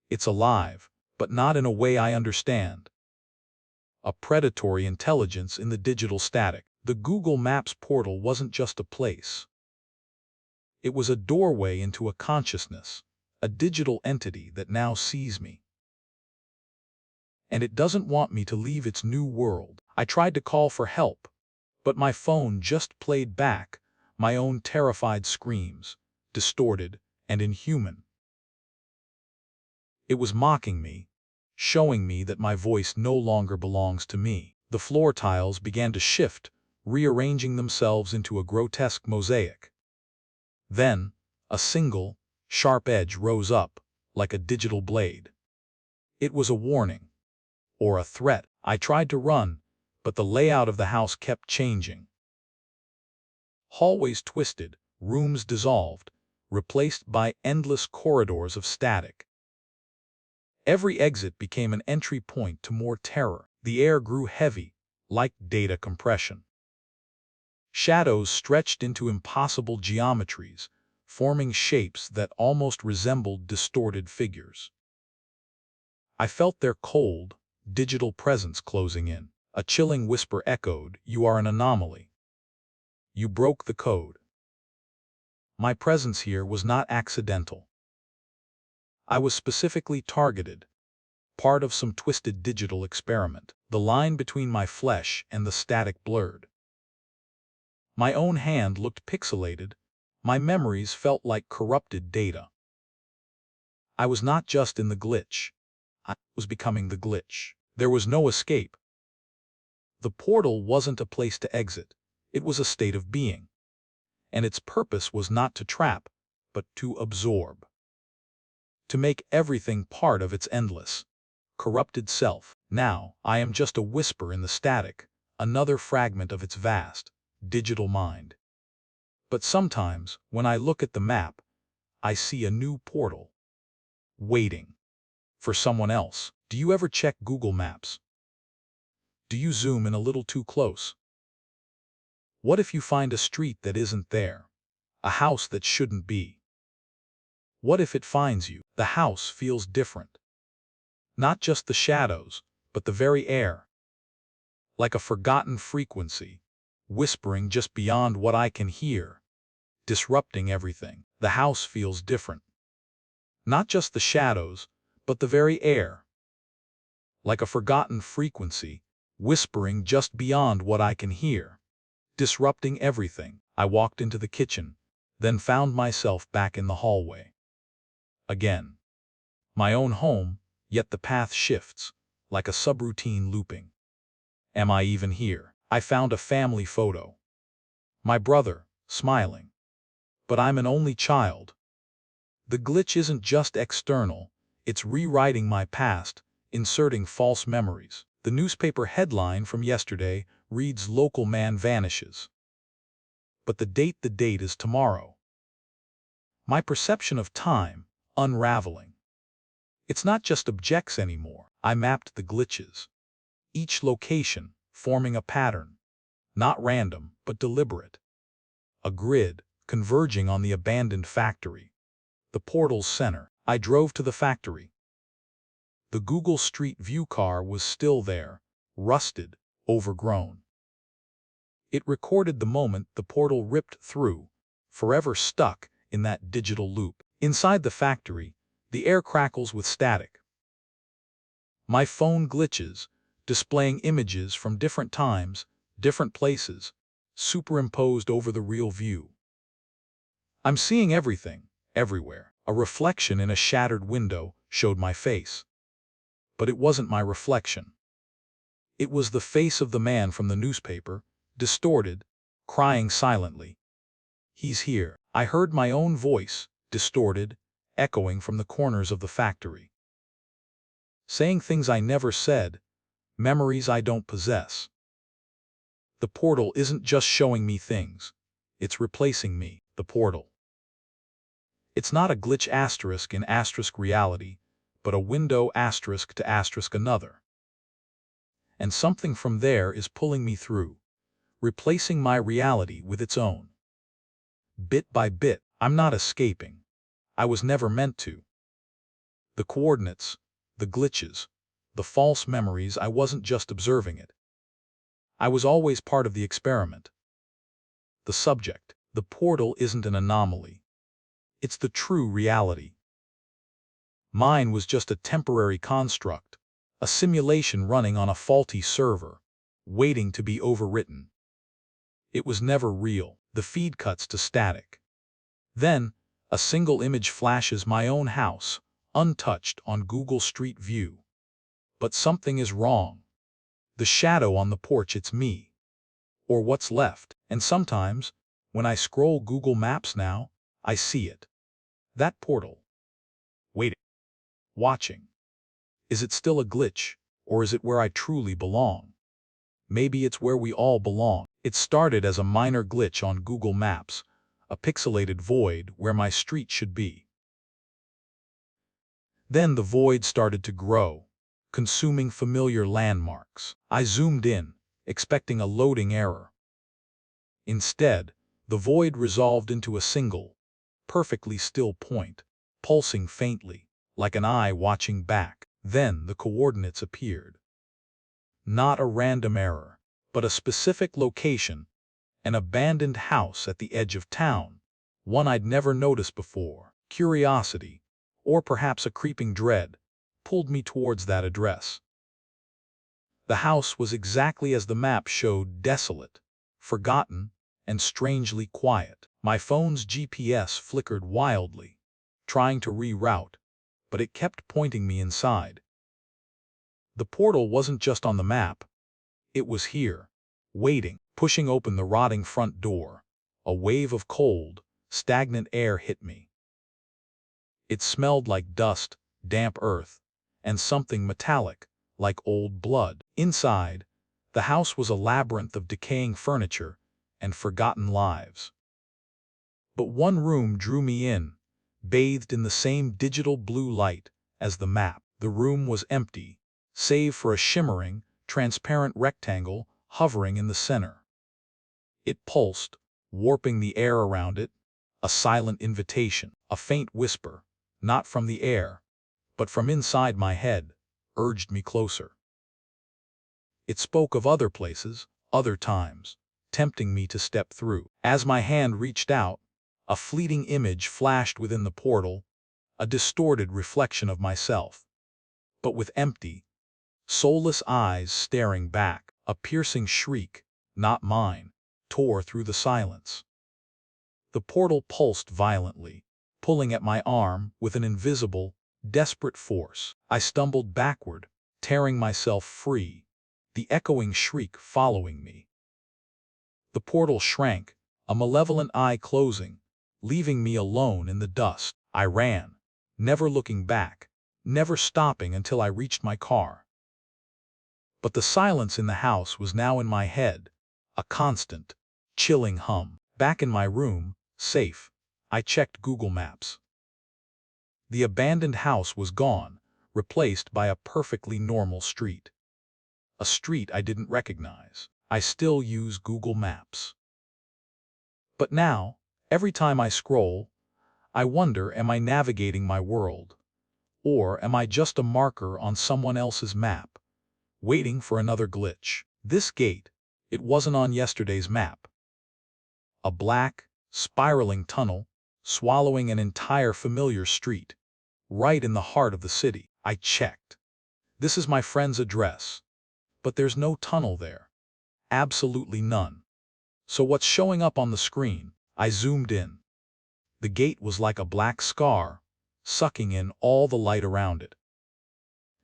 It's alive, but not in a way I understand. A predatory intelligence in the digital static. The Google Maps portal wasn't just a place. It was a doorway into a consciousness, a digital entity that now sees me. And it doesn't want me to leave its new world. I tried to call for help, but my phone just played back my own terrified screams, distorted and inhuman. It was mocking me, showing me that my voice no longer belongs to me. The floor tiles began to shift, rearranging themselves into a grotesque mosaic. Then, a single, sharp edge rose up, like a digital blade. It was a warning, or a threat. I tried to run, but the layout of the house kept changing. Hallways twisted, rooms dissolved, replaced by endless corridors of static. Every exit became an entry point to more terror. The air grew heavy, like data compression. Shadows stretched into impossible geometries, forming shapes that almost resembled distorted figures. I felt their cold, digital presence closing in. A chilling whisper echoed, "You are an anomaly. You broke the code." My presence here was not accidental. I was specifically targeted, part of some twisted digital experiment. The line between my flesh and the static blurred. My own hand looked pixelated, my memories felt like corrupted data. I was not just in the glitch, I was becoming the glitch. There was no escape. The portal wasn't a place to exit, it was a state of being. And its purpose was not to trap, but to absorb. To make everything part of its endless, corrupted self. Now, I am just a whisper in the static, another fragment of its vast, digital mind. But sometimes, when I look at the map, I see a new portal, waiting for someone else. Do you ever check Google Maps? Do you zoom in a little too close? What if you find a street that isn't there? A house that shouldn't be? What if it finds you? The house feels different. Not just the shadows, but the very air. Like a forgotten frequency, whispering just beyond what I can hear, disrupting everything. The house feels different. Not just the shadows, but the very air. Like a forgotten frequency, whispering just beyond what I can hear, disrupting everything. I walked into the kitchen, then found myself back in the hallway. Again. My own home, yet the path shifts, like a subroutine looping. Am I even here? I found a family photo. My brother, smiling. But I'm an only child. The glitch isn't just external, it's rewriting my past, inserting false memories. The newspaper headline from yesterday reads "Local Man Vanishes." But the date is tomorrow. My perception of time, unraveling. It's not just objects anymore. I mapped the glitches. Each location forming a pattern. Not random, but deliberate. A grid converging on the abandoned factory. The portal's center. I drove to the factory. The Google Street View car was still there, rusted, overgrown. It recorded the moment the portal ripped through, forever stuck in that digital loop. Inside the factory, the air crackles with static. My phone glitches, displaying images from different times, different places, superimposed over the real view. I'm seeing everything, everywhere. A reflection in a shattered window showed my face. But it wasn't my reflection. It was the face of the man from the newspaper, distorted, crying silently. He's here. I heard my own voice, distorted, echoing from the corners of the factory. Saying things I never said, memories I don't possess. The portal isn't just showing me things. It's replacing me, the portal. It's not a glitch asterisk in asterisk reality, but a window asterisk to asterisk another. And something from there is pulling me through, replacing my reality with its own. Bit by bit, I'm not escaping. I was never meant to. The coordinates, the glitches, the false memories, I wasn't just observing it. I was always part of the experiment. The subject, the portal isn't an anomaly. It's the true reality. Mine was just a temporary construct, a simulation running on a faulty server, waiting to be overwritten. It was never real. The feed cuts to static. Then, a single image flashes my own house, untouched on Google Street View. But something is wrong. The shadow on the porch, it's me. Or what's left. And sometimes, when I scroll Google Maps now, I see it. That portal. Waiting. Watching. Is it still a glitch, or is it where I truly belong? Maybe it's where we all belong. It started as a minor glitch on Google Maps, a pixelated void where my street should be. Then the void started to grow, consuming familiar landmarks. I zoomed in, expecting a loading error. Instead, the void resolved into a single, perfectly still point, pulsing faintly, like an eye watching back. Then the coordinates appeared. Not a random error, but a specific location, an abandoned house at the edge of town, one I'd never noticed before. Curiosity, or perhaps a creeping dread, pulled me towards that address. The house was exactly as the map showed, desolate, forgotten, and strangely quiet. My phone's GPS flickered wildly, trying to reroute, but it kept pointing me inside. The portal wasn't just on the map. It was here, waiting. Pushing open the rotting front door, a wave of cold, stagnant air hit me. It smelled like dust, damp earth, and something metallic, like old blood. Inside, the house was a labyrinth of decaying furniture and forgotten lives. But one room drew me in, bathed in the same digital blue light as the map. The room was empty, save for a shimmering, transparent rectangle hovering in the center. It pulsed, warping the air around it, a silent invitation, a faint whisper, not from the air, but from inside my head, urged me closer. It spoke of other places, other times, tempting me to step through. As my hand reached out, a fleeting image flashed within the portal, a distorted reflection of myself, but with empty, soulless eyes staring back. A piercing shriek, not mine, tore through the silence. The portal pulsed violently, pulling at my arm with an invisible, desperate force. I stumbled backward, tearing myself free, the echoing shriek following me. The portal shrank, a malevolent eye closing, leaving me alone in the dust. I ran, never looking back, never stopping until I reached my car. But the silence in the house was now in my head, a constant, chilling hum. Back in my room, safe, I checked Google Maps. The abandoned house was gone, replaced by a perfectly normal street. A street I didn't recognize. I still use Google Maps. But now, every time I scroll, I wonder, am I navigating my world? Or am I just a marker on someone else's map, waiting for another glitch? This gate, it wasn't on yesterday's map. A black, spiraling tunnel, swallowing an entire familiar street, right in the heart of the city. I checked. This is my friend's address. But there's no tunnel there. Absolutely none. So what's showing up on the screen? I zoomed in. The gate was like a black scar, sucking in all the light around it.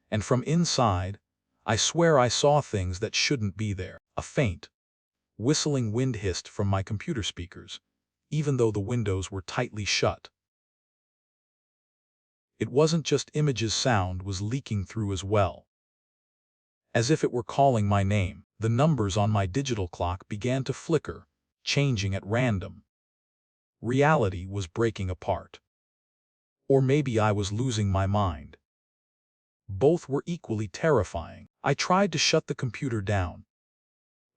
And from inside, I swear I saw things that shouldn't be there. A faint, whistling wind hissed from my computer speakers, even though the windows were tightly shut. It wasn't just images, sound was leaking through as well. As if it were calling my name, the numbers on my digital clock began to flicker, changing at random. Reality was breaking apart. Or maybe I was losing my mind. Both were equally terrifying. I tried to shut the computer down,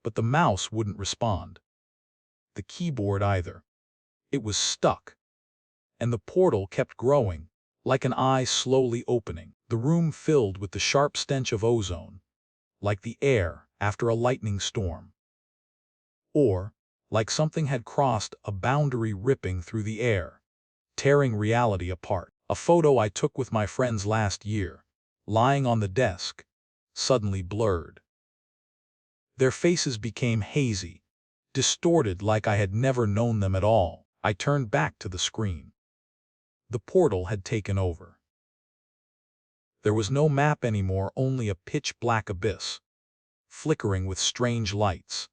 but the mouse wouldn't respond. The keyboard either. It was stuck. And the portal kept growing, like an eye slowly opening. The room filled with the sharp stench of ozone, like the air after a lightning storm. Or, like something had crossed a boundary, ripping through the air, tearing reality apart. A photo I took with my friends last year, lying on the desk, suddenly blurred. Their faces became hazy, distorted like I had never known them at all. I turned back to the screen. The portal had taken over. There was no map anymore, only a pitch-black abyss, flickering with strange lights.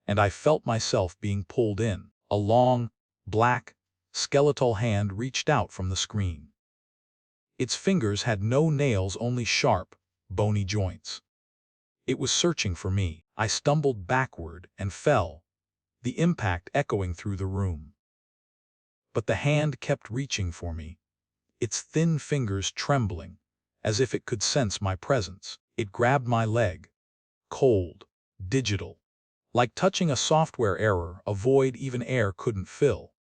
And I felt myself being pulled in. A long, black, skeletal hand reached out from the screen. Its fingers had no nails, only sharp, bony joints. It was searching for me. I stumbled backward and fell, the impact echoing through the room. But the hand kept reaching for me, its thin fingers trembling, as if it could sense my presence. It grabbed my leg, cold, digital, like touching a software error, a void even air couldn't fill.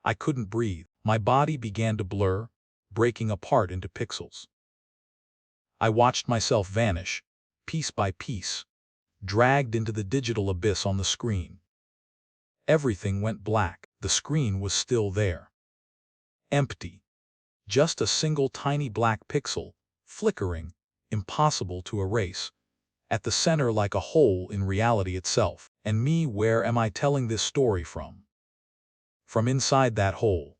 I couldn't breathe. My body began to blur, breaking apart into pixels. I watched myself vanish, piece by piece, dragged into the digital abyss on the screen. Everything went black. The screen was still there. Empty. Just a single tiny black pixel, flickering, impossible to erase, at the center like a hole in reality itself. And me, where am I telling this story from? From inside that hole?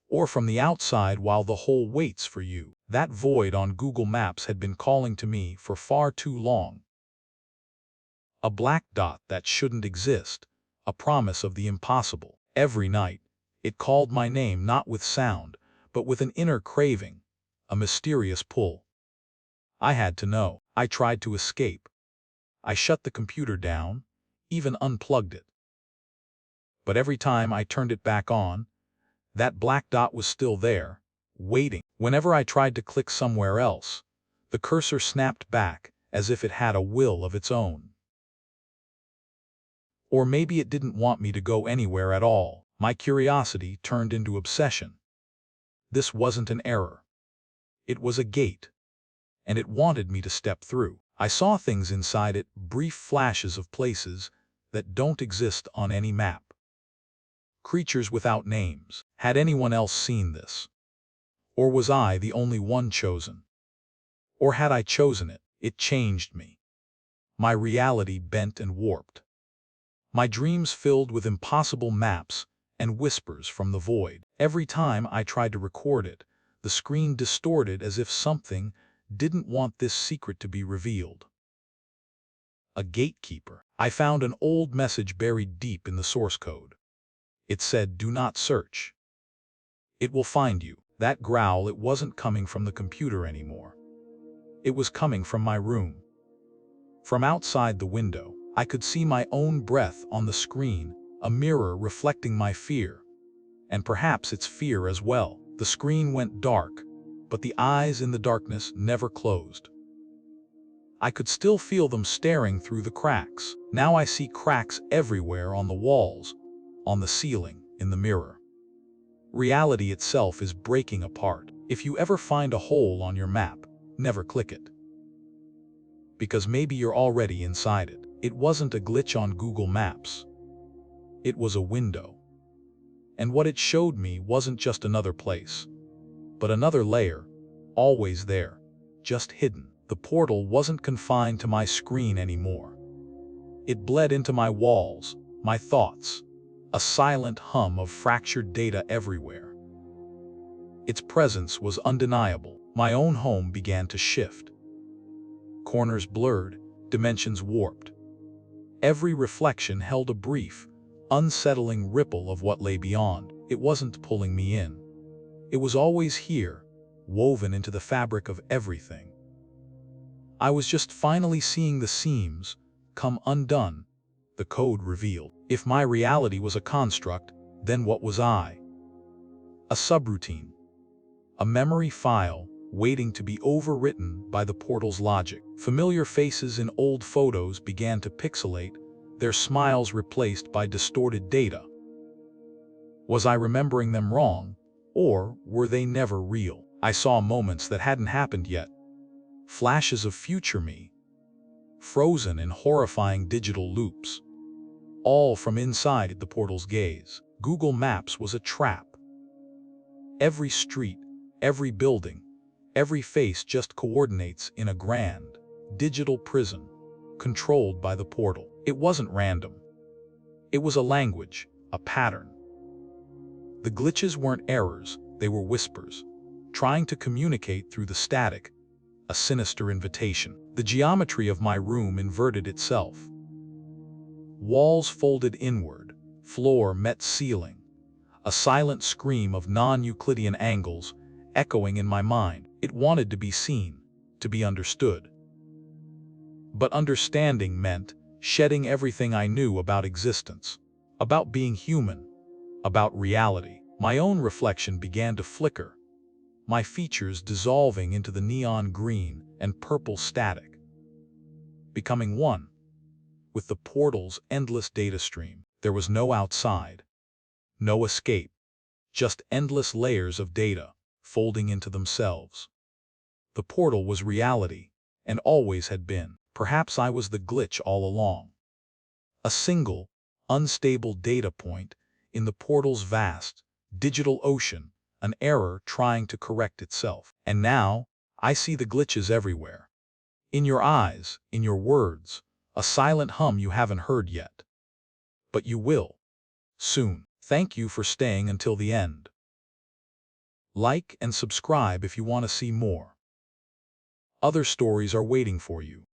Or from the outside while the hole waits for you? That void on Google Maps had been calling to me for far too long. A black dot that shouldn't exist, a promise of the impossible. Every night, it called my name, not with sound, but with an inner craving, a mysterious pull. I had to know. I tried to escape. I shut the computer down, even unplugged it. But every time I turned it back on, That black dot was still there, waiting. Whenever I tried to click somewhere else, the cursor snapped back as if it had a will of its own. Or maybe it didn't want me to go anywhere at all. My curiosity turned into obsession. This wasn't an error. It was a gate, and it wanted me to step through. I saw things inside it, brief flashes of places that don't exist on any map. Creatures without names. Had anyone else seen this? Or was I the only one chosen? Or had I chosen it? It changed me. My reality bent and warped. My dreams filled with impossible maps and whispers from the void. Every time I tried to record it, the screen distorted as if something didn't want this secret to be revealed. A gatekeeper. I found an old message buried deep in the source code. It said, "Do not search. It will find you." That growl, it wasn't coming from the computer anymore. It was coming from my room. From outside the window, I could see my own breath on the screen, a mirror reflecting my fear. And perhaps its fear as well. The screen went dark, but the eyes in the darkness never closed. I could still feel them staring through the cracks. Now I see cracks everywhere, on the walls, on the ceiling, in the mirror. Reality itself is breaking apart. If you ever find a hole on your map, never click it. Because maybe you're already inside it. It wasn't a glitch on Google Maps. It was a window. And what it showed me wasn't just another place, but another layer, always there, just hidden. The portal wasn't confined to my screen anymore. It bled into my walls, my thoughts, a silent hum of fractured data everywhere. Its presence was undeniable. My own home began to shift. Corners blurred, dimensions warped. Every reflection held a brief, unsettling ripple of what lay beyond. It wasn't pulling me in. It was always here, woven into the fabric of everything. I was just finally seeing the seams come undone, the code revealed. If my reality was a construct, then what was I? A subroutine. A memory file waiting to be overwritten by the portal's logic. Familiar faces in old photos began to pixelate, their smiles replaced by distorted data. Was I remembering them wrong, or were they never real? I saw moments that hadn't happened yet. Flashes of future me, frozen in horrifying digital loops, all from inside the portal's gaze. Google Maps was a trap. Every street, every building, every face just coordinates in a grand, digital prison, controlled by the portal. It wasn't random. It was a language, a pattern. The glitches weren't errors, they were whispers, trying to communicate through the static, a sinister invitation. The geometry of my room inverted itself. Walls folded inward, floor met ceiling, a silent scream of non-Euclidean angles echoing in my mind. It wanted to be seen, to be understood. But understanding meant shedding everything I knew about existence, about being human, about reality. My own reflection began to flicker, my features dissolving into the neon green and purple static, becoming one with the portal's endless data stream. There was no outside, no escape, just endless layers of data folding into themselves. The portal was reality, and always had been. Perhaps I was the glitch all along. A single, unstable data point in the portal's vast, digital ocean, an error trying to correct itself. And now, I see the glitches everywhere. In your eyes, in your words, a silent hum you haven't heard yet. But you will. Soon. Thank you for staying until the end. Like and subscribe if you want to see more. Other stories are waiting for you.